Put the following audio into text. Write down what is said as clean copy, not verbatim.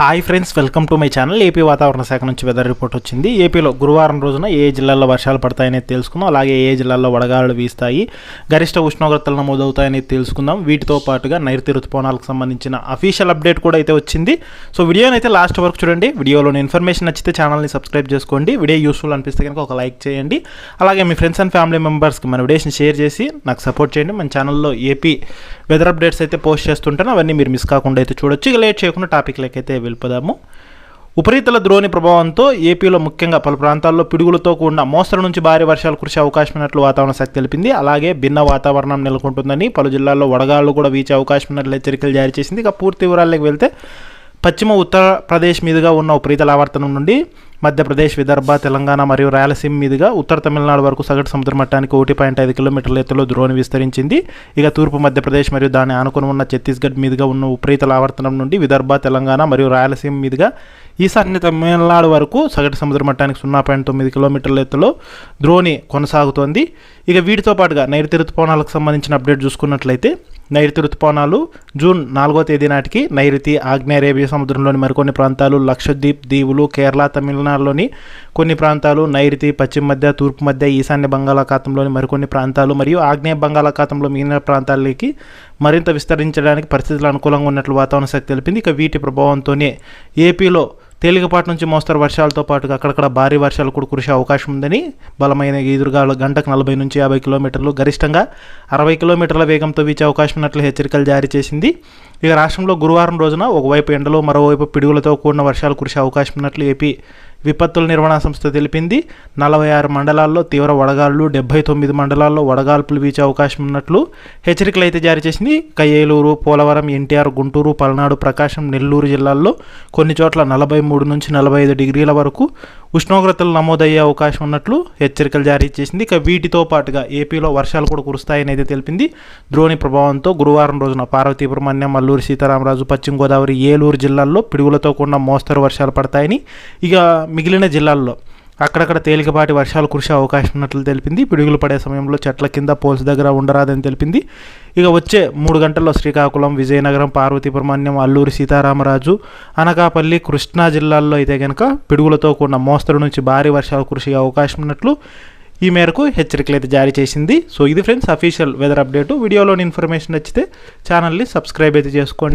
Hi friends, welcome to my channel. AP వాతావరణ శాఖ నుంచి వెదర్ రిపోర్ట్ వచ్చింది. ఏపీలో గురువారం రోజున ఏ జిల్లాల్లో వర్షాలు పడతాయనేది తెలుసుకుందాం. అలాగే ఏ జిల్లాల్లో వడగాలులు వీస్తాయి, గరిష్ట ఉష్ణోగ్రతలు నమోదవుతాయనేది తెలుసుకుందాం. వీటితో పాటుగా నైరుతి ఋతుపవనాలకు సంబంధించిన అఫీషియల్ అప్డేట్ కూడా అయితే వచ్చింది. సో వీడియోని అయితే లాస్ట్ వరకు చూడండి. వీడియోలోని ఇన్ఫర్మేషన్ నచ్చితే ఛానల్ని సబ్స్క్రైబ్ చేసుకోండి. వీడియో యూస్ఫుల్ అనిపిస్తే కనుక ఒక లైక్ చేయండి. అలాగే మీ ఫ్రెండ్స్ అండ్ ఫ్యామిలీ మెంబర్స్కి మన వీడియోస్ని షేర్ చేసి నాకు సపోర్ట్ చేయండి. మన ఛానల్లో ఏపీ వెదర్ అప్డేట్స్ అయితే పోస్ట్ చేస్తుంటాను, అవన్నీ మీరు మిస్ కాకుండా అయితే చూడొచ్చు. ఇక లేట్ చేయకుండా టాపిక్లకి అయితే వెళ్ళిపోదాము. ఉపరితల ద్రోణి ప్రభావంతో ఏపీలో ముఖ్యంగా పలు ప్రాంతాల్లో పిడుగులతో కూడిన మోస్తరు నుంచి భారీ వర్షాలు కురిసే అవకాశం ఉన్నట్లు వాతావరణ శాఖ తెలిపింది. అలాగే భిన్న వాతావరణం నెలకొంటుందని, పలు జిల్లాల్లో వడగాళ్లు కూడా వీచే అవకాశం ఉన్నట్లు హెచ్చరికలు జారీ చేసింది. ఇక పూర్తి వివరాల్లోకి వెళ్తే పశ్చిమ ఉత్తరప్రదేశ్ మీదుగా ఉన్న ఉపరితల ఆవర్తనం నుండి మధ్యప్రదేశ్, విదర్భ, తెలంగాణ మరియు రాయలసీమ మీదుగా ఉత్తర తమిళనాడు వరకు సగటు సముద్ర మట్టానికి 1.5 కిలోమీటర్ల ఎత్తులో ద్రోణి విస్తరించింది. ఇక తూర్పు మధ్యప్రదేశ్ మరియు దాని ఆనుకుని ఉన్న ఛత్తీస్గఢ్ మీదుగా ఉన్న ఉపరితల ఆవర్తనం నుండి విదర్భ, తెలంగాణ మరియు రాయలసీమ మీదుగా ఈశాన్య తమిళనాడు వరకు సగటు సముద్ర మట్టానికి 0.9 కిలోమీటర్ల ఎత్తులో ద్రోణి కొనసాగుతోంది. ఇక వీటితో పాటుగా నైరుతి ఋతుపవనాలకు సంబంధించిన అప్డేట్ చూసుకున్నట్లయితే నైరుతి ఋతుపవనాలు జూన్ 4వ తేదీ నాటికి నైరుతి, ఆగ్నేయ అరేబియా సముద్రంలోని మరికొన్ని ప్రాంతాలు, లక్షద్వీప్ దీవులు, కేరళ, తమిళనాడులోని కొన్ని ప్రాంతాలు, నైరుతి, పశ్చిమ మధ్య, తూర్పు మధ్య, ఈశాన్య బంగాళాఖాతంలోని మరికొన్ని ప్రాంతాలు మరియు ఆగ్నేయ బంగాళాఖాతంలో మిగిలిన ప్రాంతాలకి మరింత విస్తరించడానికి పరిస్థితులు అనుకూలంగా ఉన్నట్లు వాతావరణ శాఖ తెలిపింది. ఇక వీటి ప్రభావంతోనే ఏపీలో తేలికపాటి నుంచి మోస్తరు వర్షాలతో పాటుగా అక్కడక్కడ భారీ వర్షాలు కూడా కురిసే అవకాశం ఉందని, బలమైన ఈదురుగాలు గంటకు 40 నుంచి 50 కిలోమీటర్లు, గరిష్టంగా 60 కిలోమీటర్ల వేగంతో వీచే అవకాశం ఉన్నట్లు హెచ్చరికలు జారీ చేసింది. ఇక రాష్ట్రంలో గురువారం రోజున ఒకవైపు ఎండలు, మరోవైపు పిడుగులతో కూడిన వర్షాలు కురిసే అవకాశం ఉన్నట్లు ఏపీ విపత్తుల నిర్వహణ సంస్థ తెలిపింది. 46 మండలాల్లో తీవ్ర వడగాళ్లు, 79 మండలాల్లో వడగాల్పులు వీచే అవకాశం ఉన్నట్లు హెచ్చరికలు అయితే జారీ చేసింది. ఇక ఏలూరు, పోలవరం, ఎన్టీఆర్, గుంటూరు, పల్నాడు, ప్రకాశం, నెల్లూరు జిల్లాల్లో కొన్ని చోట్ల 43 నుంచి 45 డిగ్రీల వరకు ఉష్ణోగ్రతలు నమోదయ్యే అవకాశం ఉన్నట్లు హెచ్చరికలు జారీ చేసింది. ఇక వీటితో పాటుగా ఏపీలో వర్షాలు కూడా కురుస్తాయని అయితే తెలిపింది. ద్రోణి ప్రభావంతో గురువారం రోజున పార్వతీపురం, అల్లూరి సీతారామరాజు, పశ్చిమ గోదావరి, ఏలూరు జిల్లాల్లో పిడుగులతో కూడిన మోస్తరు వర్షాలు పడతాయని, ఇక మిగిలిన జిల్లాల్లో అక్కడక్కడ తేలికపాటి వర్షాలు కురిసే అవకాశం ఉన్నట్లు తెలిపింది. పిడుగులు పడే సమయంలో చెట్ల కింద, పోల్స్ దగ్గర ఉండరాదని తెలిపింది. ఇక వచ్చే 3 గంటల్లో శ్రీకాకుళం, విజయనగరం, పార్వతీపురం, అల్లూరి సీతారామరాజు, అనకాపల్లి, కృష్ణా జిల్లాల్లో అయితే కనుక పిడుగులతో కూడిన మోస్తరు నుంచి భారీ వర్షాలు కురిసే అవకాశం ఉన్నట్లు ఈ మేరకు హెచ్చరికలు అయితే జారీ చేసింది. సో ఇది ఫ్రెండ్స్ అఫీషియల్ వెదర్ అప్డేటు. వీడియోలోని ఇన్ఫర్మేషన్ నచ్చితే ఛానల్ని సబ్స్క్రైబ్ అయితే చేసుకోండి.